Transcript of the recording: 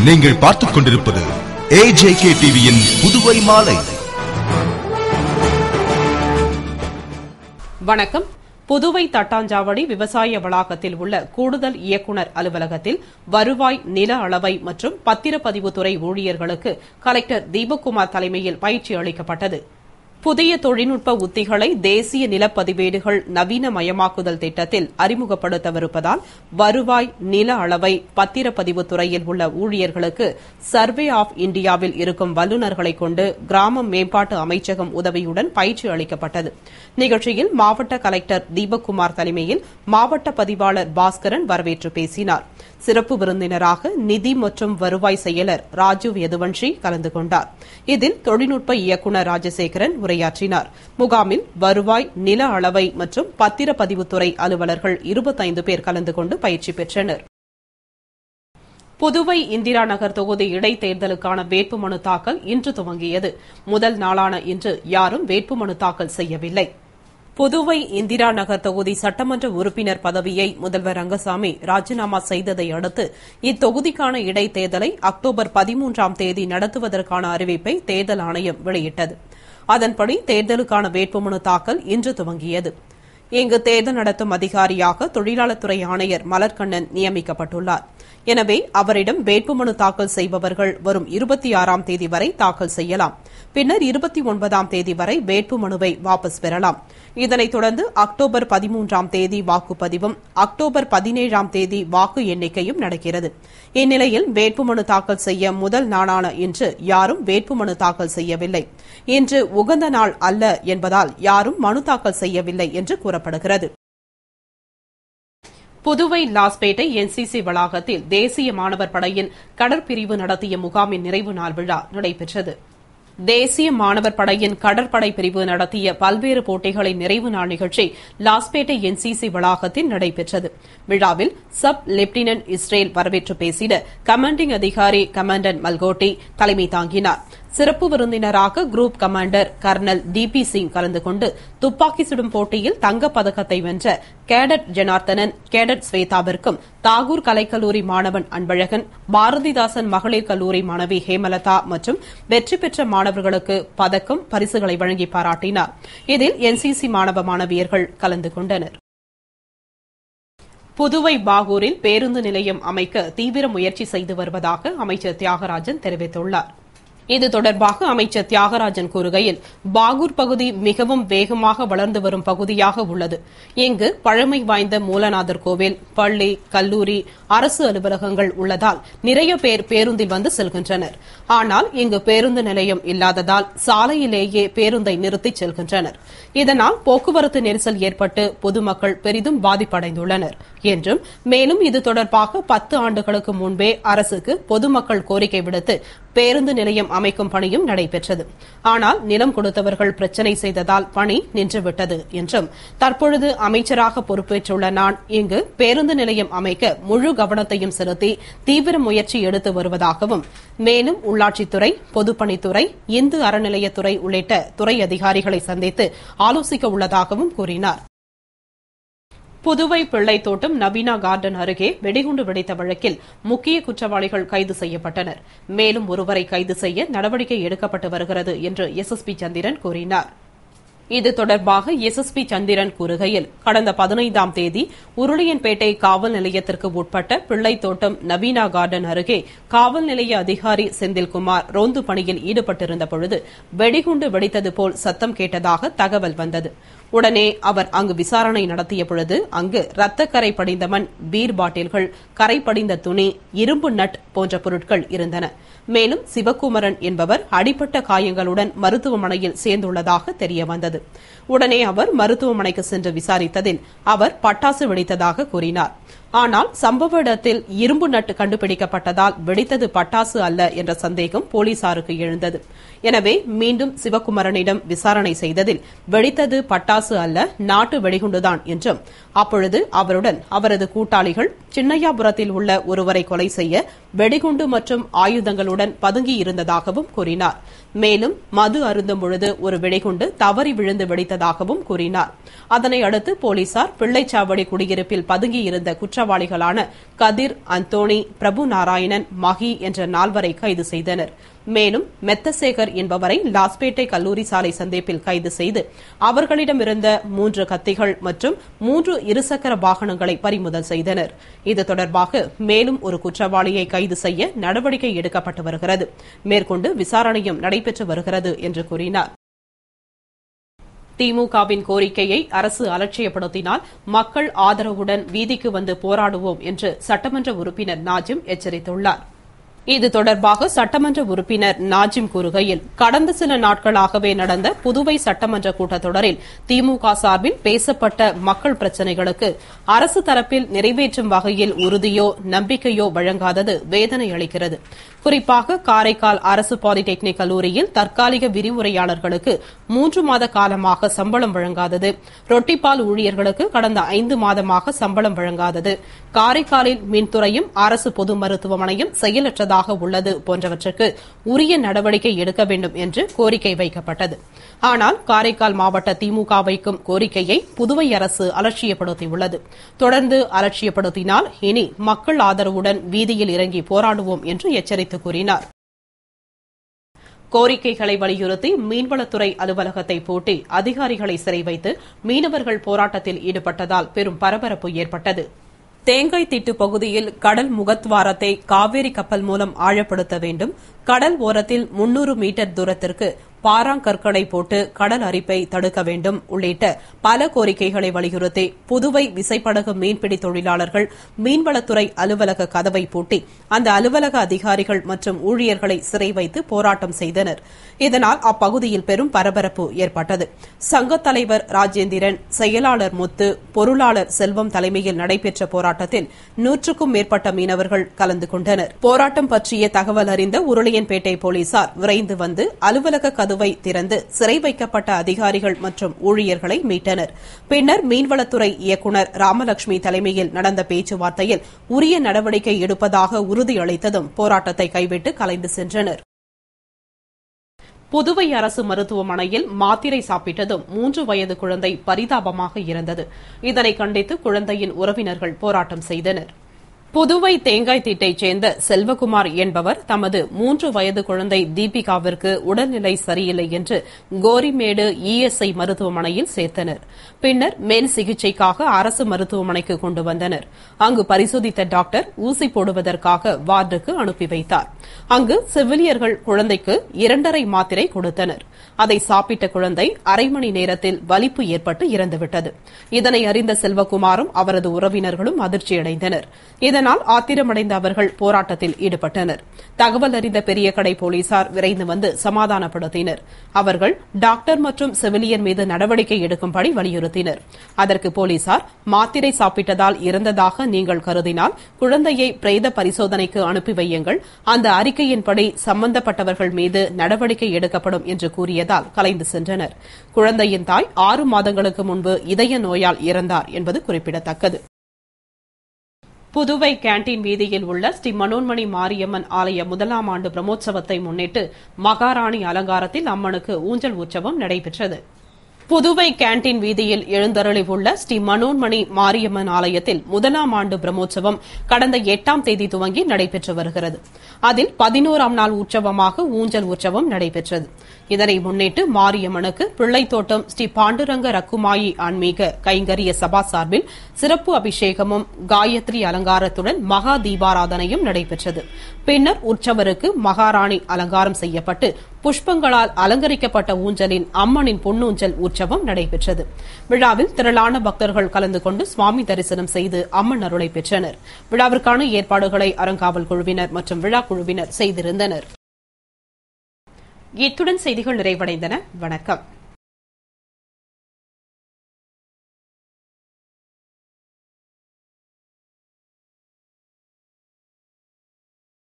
நீங்கள் பார்த்துக் கொண்டிருப்பது AJK டிவியின் புதுவை மாலை. வணக்கம். புதுவை தட்டாஞ்சாவடி விவசாய வளாகத்தில் உள்ள கூடுதல் இயக்குநர் அலுவலகத்தில் வருவாய், நில அளவை மற்றும் பத்திரப்பதிவுத்துறை ஊழியர்களுக்கு கலெக்டர் தீபக்குமார் தலைமையில் பயிற்சி அளிக்கப்பட்டது. புதிய தொழில்நுட்ப உத்திகளை தேசிய நிலப்பதிவேடுகள் நவீனமயமாக்குதல் திட்டத்தில் அறிமுகப்படுத்தவிருப்பதால் வருவாய், நில அளவை, பத்திரப்பதிவுத்துறையில் உள்ள ஊழியர்களுக்கு சர்வே ஆப் இந்தியாவில் இருக்கும் வல்லுநர்களை கொண்டு கிராம மேம்பாட்டு அமைச்சகம் உதவியுடன் பயிற்சி அளிக்கப்பட்டது. நிகழ்ச்சியில் மாவட்ட கலெக்டர் தீபக்குமார் தலைமையில் மாவட்ட பதிவாளர் பாஸ்கரன் வரவேற்று பேசினார். சிறப்பு விருந்தினராக நிதி மற்றும் வருவாய் செயலர் ராஜீவ் யதுவன்ஷி கலந்து கொண்டார். இதில் தொழில்நுட்ப இயக்குநர் ராஜசேகரன் உரையாற்றினார். முகாமில் வருவாய், நில அளவை மற்றும் பத்திரப்பதிவுத்துறை அலுவலர்கள் 25 பேர் கலந்து கொண்டு பயிற்சி பெற்றனர். புதுவை இந்திரா நகர் தொகுதி இடைத்தேர்தலுக்கான வேட்புமனு தாக்கல் இன்று துவங்கியது. முதல் நாளான இன்று யாரும் வேட்புமனு தாக்கல் செய்யவில்லை. புதுவை இந்திரா நகர் தொகுதி சட்டமன்ற உறுப்பினர் பதவியை முதல்வர் ரங்கசாமி ராஜினாமா செய்ததை அடுத்து இத்தொகுதிக்கான இடைத்தேர்தலை அக்டோபர் 13ஆம் தேதி நடத்துவதற்கான அறிவிப்பை தேர்தல் ஆணையம் வெளியிட்டது. அதன்படி தேர்தலுக்கான வேட்புமனு தாக்கல் இன்று துவங்கியது. இங்கு தேர்தல் நடத்தும் அதிகாரியாக தொழிலாளர் துறை ஆணையர் மலர்கண்ணன் நியமிக்கப்பட்டுள்ளார். எனவே அவரிடம் வேட்புமனு தாக்கல் செய்பவர்கள் வரும் 26ஆம் தேதி வரை தாக்கல் செய்யலாம். பின்னர் 29ஆம் தேதி வரை வேட்புமனுவை வாபஸ் பெறலாம். இதனைத் தொடர்ந்து அக்டோபர் 13ஆம் தேதி வாக்குப்பதிவும் அக்டோபர் 17ஆம் தேதி வாக்கு எண்ணிக்கையும் நடக்கிறது. இந்நிலையில் வேட்புமனு தாக்கல் செய்ய முதல் நாளான இன்று யாரும் வேட்புமனு தாக்கல் செய்யவில்லை. இன்று உகந்த நாள் அல்ல என்பதால் யாரும் மனு தாக்கல் செய்யவில்லை என்று கூறப்படுகிறது. புதுவை லாஸ்பேட்டை NCC வளாகத்தில் தேசிய மாணவர் படையின் கடற்பிரிவு நடத்திய முகாமின் நிறைவு நாள் விழா நடைபெற்றது. தேசிய மாணவர் படையின் கடற்படை பிரிவு நடத்திய பல்வேறு போட்டிகளின் நிறைவு நாள் நிகழ்ச்சி லாஸ்பேட்டை NCC வளாகத்தில் நடைபெற்றது. விழாவில் சப் லெப்டினன்ட் இஸ்ரேல் வரவேற்று பேசிட கமாண்டிங் அதிகாரி கமாண்டன்ட் மல்கோட்டி தலைமை தாங்கினார். சிறப்பு விருந்தினராக group commander colonel DP Singh கலந்து கொண்டு துப்பாக்கி சுடும் போட்டியில் தங்கப்பதக்கத்தை வென்ற கேடட் ஜனார்த்தனன், கேடட் ஸ்வேதாவிற்கும் தாகூர் கலைக்கல்லூரி மாணவன் அன்பழகன், பாரதிதாசன் மகளிர் கல்லூரி மாணவி ஹேமலதா மற்றும் வெற்றி பெற்ற மாணவர்களுக்கு பதக்கம், பரிசுகளை வழங்கி பாராட்டினார். இதில் NCC மாணவ மாணவியர்கள் கலந்து கொண்டனர். புதுவை பாகூரில் பேருந்து நிலையம் அமைக்க தீவிர முயற்சி செய்து வருவதாக அமைச்சர் தியாகராஜன் தெரிவித்துள்ளார். இது தொடர்பாக அமைச்சர் தியாகராஜன் கூறுகையில், பாகூர் பகுதி மிகவும் வேகமாக வளர்ந்து வரும் பகுதியாக உள்ளது. இங்கு பழமை வாய்ந்த மூலநாதர் கோவில், பள்ளி, கல்லூரி, அரசு அலுவலகங்கள் உள்ளதால் நிறைய பேர் பேருந்தில் வந்து செல்கின்றனர். ஆனால் இங்கு பேருந்து நிலையம் இல்லாததால் சாலையிலேயே பேருந்தை நிறுத்தி செல்கின்றனர். இதனால் போக்குவரத்து நெரிசல் ஏற்பட்டு பொதுமக்கள் பெரிதும் பாதிப்படைந்துள்ளனர் என்றும், மேலும் இது தொடர்பாக 10 ஆண்டுகளுக்கு முன்பே அரசுக்கு பொதுமக்கள் கோரிக்கை விடுத்து பேருந்து நிலையம் அமைக்கும் பணியும் நடைபெற்றது. ஆனால் நிலம் கொடுத்தவர்கள் பிரச்சினை செய்ததால் பணி நின்றுவிட்டது என்றும், தற்பொழுது அமைச்சராக பொறுப்பேற்றுள்ள நான் இங்கு பேருந்து நிலையம் அமைக்க முழு கவனத்தையும் செலுத்தி தீவிர முயற்சி எடுத்து வருவதாகவும், மேலும் உள்ளாட்சித்துறை, பொதுப்பணித்துறை, இந்து அறநிலையத்துறை உள்ளிட்ட துறை அதிகாரிகளை சந்தித்து ஆலோசிக்க உள்ளதாகவும் கூறினார். புதுவை பிள்ளைத்தோட்டம் நவீனா கார்டன் அருகே வெடிகுண்டு வெடித்த வழக்கில் முக்கிய குற்றவாளிகள் கைது செய்யப்பட்டனர். மேலும் ஒருவரை கைது செய்ய நடவடிக்கை எடுக்கப்பட்டு வருகிறது என்று SSP சந்திரன் கூறினார். இது தொடர்பாக SSP சந்திரன் கூறுகையில், கடந்த 15ஆம் தேதி உருளையன்பேட்டை காவல் நிலையத்திற்கு உட்பட்ட பிள்ளைத்தோட்டம் நவீனா கார்டன் அருகே காவல் நிலைய அதிகாரி செந்தில்குமார் ரோந்து பணியில் ஈடுபட்டிருந்த பொழுது வெடிகுண்டு வெடித்தது போல் சத்தம் கேட்டதாக தகவல் வந்தது. உடனே அவர் அங்கு விசாரணை நடத்திய பொழுது அங்கு ரத்தக்கரை படிந்த மண், பீர் பாட்டில்கள், கரை படிந்த துணி, இரும்பு நட் போன்ற பொருட்கள் இருந்தன. மேலும் சிவகுமரன் என்பவர் அடிபட்ட காயங்களுடன் மருத்துவமனையில் சேர்ந்துள்ளதாக தெரியவந்தது. உடனே அவர் மருத்துவமனைக்கு சென்று விசாரித்ததில் அவர் பட்டாசு வெடித்ததாக கூறினார். ஆனால் சம்பவ இடத்தில் இரும்பு நட்டு கண்டுபிடிக்கப்பட்டதால் வெடித்தது பட்டாசு அல்ல என்ற சந்தேகம் போலீசாருக்கு எழுந்தது. எனவே மீண்டும் சிவகுமரனிடம் விசாரணை செய்ததில் வெடித்தது பட்டாசு அல்ல, நாட்டு வெடிகுண்டுதான் என்றும், அப்பொழுது அவருடன் அவரது கூட்டாளிகள் சின்னையாபுரத்தில் உள்ள ஒருவரை கொலை செய்ய வெடிகுண்டு மற்றும் ஆயுதங்களுடன் பதுங்கியிருந்ததாகவும் கூறினார். மேலும் மது அருந்தும் பொழுது ஒரு வெடிகுண்டு தவறி விழுந்து வெடித்ததாகவும் கூறினார். அதனை அடுத்து போலீசார் பிள்ளைச்சாவடி குடியிருப்பில் பதுங்கியிருந்த குற்றவாளி குற்றவாளிகளான கதிர், அந்தோணி, பிரபு நாராயணன், மகி என்ற 4 வரை கைது செய்தனர். மேலும் மெத்தசேகர் என்பவரை லாஸ்பேட்டை கல்லூரி சாலை சந்திப்பில் கைது செய்து அவர்களிடமிருந்த 3 கத்திகள் மற்றும் 3 இருசக்கர வாகனங்களை பறிமுதல் செய்தனர். இது தொடர்பாக மேலும் ஒரு குற்றவாளியை கைது செய்ய நடவடிக்கை எடுக்கப்பட்டு வருகிறது. மேற்கொண்டு விசாரணையும் நடைபெற்று வருகிறது என்று கூறினார். திமுகவின் கோரிக்கையை அரசு அலட்சியப்படுத்தினால் மக்கள் ஆதரவுடன் வீதிக்கு வந்து போராடுவோம் என்று சட்டமன்ற உறுப்பினர் நாஜிம் எச்சரித்துள்ளார். இது தொடர்பாக சட்டமன்ற உறுப்பினர் நாஜிம் கூறுகையில், கடந்த சில நாட்களாகவே நடந்த புதுவை சட்டமன்ற கூட்டத்தொடரில் திமுக சார்பில் பேசப்பட்ட மக்கள் பிரச்சினைகளுக்கு அரசு தரப்பில் நிறைவேற்றும் வகையில் உறுதியோ நம்பிக்கையோ வழங்காதது வேதனை அளிக்கிறது. குறிப்பாக காரைக்கால் அரசு பாலிடெக்னிக் கல்லூரியில் தற்காலிக விரிவுரையாளர்களுக்கு 3 மாத காலமாக சம்பளம் வழங்காதது, ரொட்டிப்பால் ஊழியர்களுக்கு கடந்த 5 மாதமாக சம்பளம் வழங்காதது, காரைக்காலில் மின்துறையும் அரசு பொது மருத்துவமனையும் செயலற்றதாக உள்ளது போன்றவற்றுக்கு உரிய நடவடிக்கை எடுக்க வேண்டும் என்று கோரிக்கை வைக்கப்பட்டது. ஆனால் காரைக்கால் மாவட்ட திமுக வைக்கும் கோரிக்கையை புதுவை அரசு அலட்சியப்படுத்தியுள்ளது. தொடர்ந்து அலட்சியப்படுத்தினால் இனி மக்கள் ஆதரவுடன் வீதியில் இறங்கி போராடுவோம் என்று எச்சரித்து கூறினார். கோரிக்கைகளை வலியுறுத்தி மீன்வளத்துறை அலுவலகத்தை பூட்டி அதிகாரிகளை சிறை வைத்து மீனவர்கள் போராட்டத்தில் ஈடுபட்டதால் பெரும் பரபரப்பு ஏற்பட்டது. தேங்காய் திட்டு பகுதியில் கடல் முகத்வாரத்தை காவேரி கப்பல் மூலம் ஆழப்படுத்த வேண்டும், கடல் ஓரத்தில் 300 மீட்டர் தூரத்திற்கு பாறாங்கற்களை போட்டு கடல் அரிப்பை தடுக்க வேண்டும் உள்ளிட்ட பல கோரிக்கைகளை வலியுறுத்தி புதுவை விசைப்படகு மீன்பிடி தொழிலாளர்கள் மீன்வளத்துறை அலுவலக கதவை பூட்டி அந்த அலுவலக அதிகாரிகள் மற்றும் ஊழியர்களை சிறை வைத்து போராட்டம் செய்தனர். இதனால் அப்பகுதியில் பெரும் பரபரப்பு ஏற்பட்டது. சங்கத் தலைவர் ராஜேந்திரன், செயலாளர் முத்து, பொருளாளர் செல்வம் தலைமையில் நடைபெற்ற போராட்டத்தில் 100க்கும் மேற்பட்ட மீனவர்கள் கலந்து கொண்டனர். போராட்டம் பற்றிய தகவல் அறிந்த உருளையன்பேட்டை போலீசார் விரைந்து வந்து அலுவலக கதவை திறந்து சிறை வைக்கப்பட்ட அதிகாரிகள் மற்றும் ஊழியர்களை மீட்டனர். பின்னர் மீன்வளத்துறை இயக்குநர் ராமலட்சுமி தலைமையில் நடந்த பேச்சுவார்த்தையில் உரிய நடவடிக்கை எடுப்பதாக உறுதியளித்ததும் போராட்டத்தை கைவிட்டு கலைந்து சென்றனர். புதுவை அரசு மருத்துவமனையில் மாத்திரை சாப்பிட்டதும் 3 வயது குழந்தை பரிதாபமாக இறந்தது. இதனை கண்டித்து குழந்தையின் உறவினர்கள் போராட்டம் செய்தனர். புதுவை தேங்காய் திட்டைச் சேர்ந்த செல்வகுமார் என்பவர் தமது 3 வயது குழந்தை தீபிகாவிற்கு உடல்நிலை சரியில்லை என்று கோரிமேடு இஎஸ்ஐ மருத்துவமனையில் சேர்த்தனர். பின்னர் மேல் சிகிச்சைக்காக அரசு மருத்துவமனைக்கு கொண்டு வந்தனர். அங்கு பரிசோதித்த டாக்டர் ஊசி போடுவதற்காக வார்டுக்கு அனுப்பி வைத்தார். அங்கு செவிலியர்கள் குழந்தைக்கு 2½ மாத்திரை கொடுத்தனர். அதை சாப்பிட்ட குழந்தை அரை மணி நேரத்தில் வலிப்பு ஏற்பட்டு இறந்துவிட்டது. இதனை அறிந்த செல்வகுமாரும் அவரது உறவினர்களும் அதிர்ச்சியடைந்தனர். இதனால் ஆத்திரமடைந்த அவர்கள் போராட்டத்தில் ஈடுபட்டனர். தகவல் அறிந்த பெரியகடை போலீசார் விரைந்து வந்து சமாதானப்படுத்தினர். அவர்கள் டாக்டர் மற்றும் செவிலியர் மீது நடவடிக்கை எடுக்கும்படி வலியுறுத்தினர். அதற்கு போலீசார், மாத்திரை சாப்பிட்டதால் இறந்ததாக நீங்கள் கருதினால் குழந்தையை பிரேத பரிசோதனைக்கு அனுப்பி வையுங்கள், அந்த அறிக்கையின்படி சம்பந்தப்பட்டவர்கள் மீது நடவடிக்கை எடுக்கப்படும் என்று கூறியதால் கலைந்து சென்றனர். குழந்தையின் தாய் 6 மாதங்களுக்கு முன்பு இதய நோயால் இறந்தார் என்பது குறிப்பிடத்தக்கது. புதுவை கேண்டீன் வீதியில் உள்ள ஸ்ரீ மனோன்மணி மாரியம்மன் ஆலய 1ஆம் ஆண்டு பிரம்மோற்சவத்தை முன்னிட்டு மகாராணி அலங்காரத்தில் அம்மனுக்கு ஊஞ்சல் உற்சவம் நடைபெற்றது. புதுவை கேண்டீன் வீதியில் எழுந்தருளி உள்ள ஸ்ரீ மனோன்மணி மாரியம்மன் ஆலயத்தில் 1ஆம் ஆண்டு பிரம்மோற்சவம் கடந்த 8ஆம் தேதி துவங்கி நடைபெற்று வருகிறது. அதில் 11ஆம் நாள் உற்சவமாக ஊஞ்சல் உற்சவம் நடைபெற்றது. இதனை முன்னிட்டு மாரியம்மனுக்கு பிள்ளைத்தோட்டம் ஸ்ரீ பாண்டுரங்க ரக்குமாயி ஆன்மீக கைங்கரிய சபா சார்பில் சிறப்பு அபிஷேகமும் காயத்ரி அலங்காரத்துடன் மகா தீபாராதனையும் நடைபெற்றது. பின்னர் உற்சவருக்கு மகாராணி அலங்காரம் செய்யப்பட்டு புஷ்பங்களால் அலங்கரிக்கப்பட்ட ஊஞ்சலின் அம்மனின் பொன்னூஞ்சல் உற்சவம் நடைபெற்றது. விழாவில் திரளான பக்தர்கள் கலந்து கொண்டு சுவாமி தரிசனம் செய்து அம்மன் அருளை பெற்றனர். விழாவிற்கான ஏற்பாடுகளை அறங்காவல் குழுவினர் மற்றும் விழா குழுவினர் செய்திருந்தனர். இத்துடன் செய்திகள் நிறைவடைந்தன. வணக்கம்.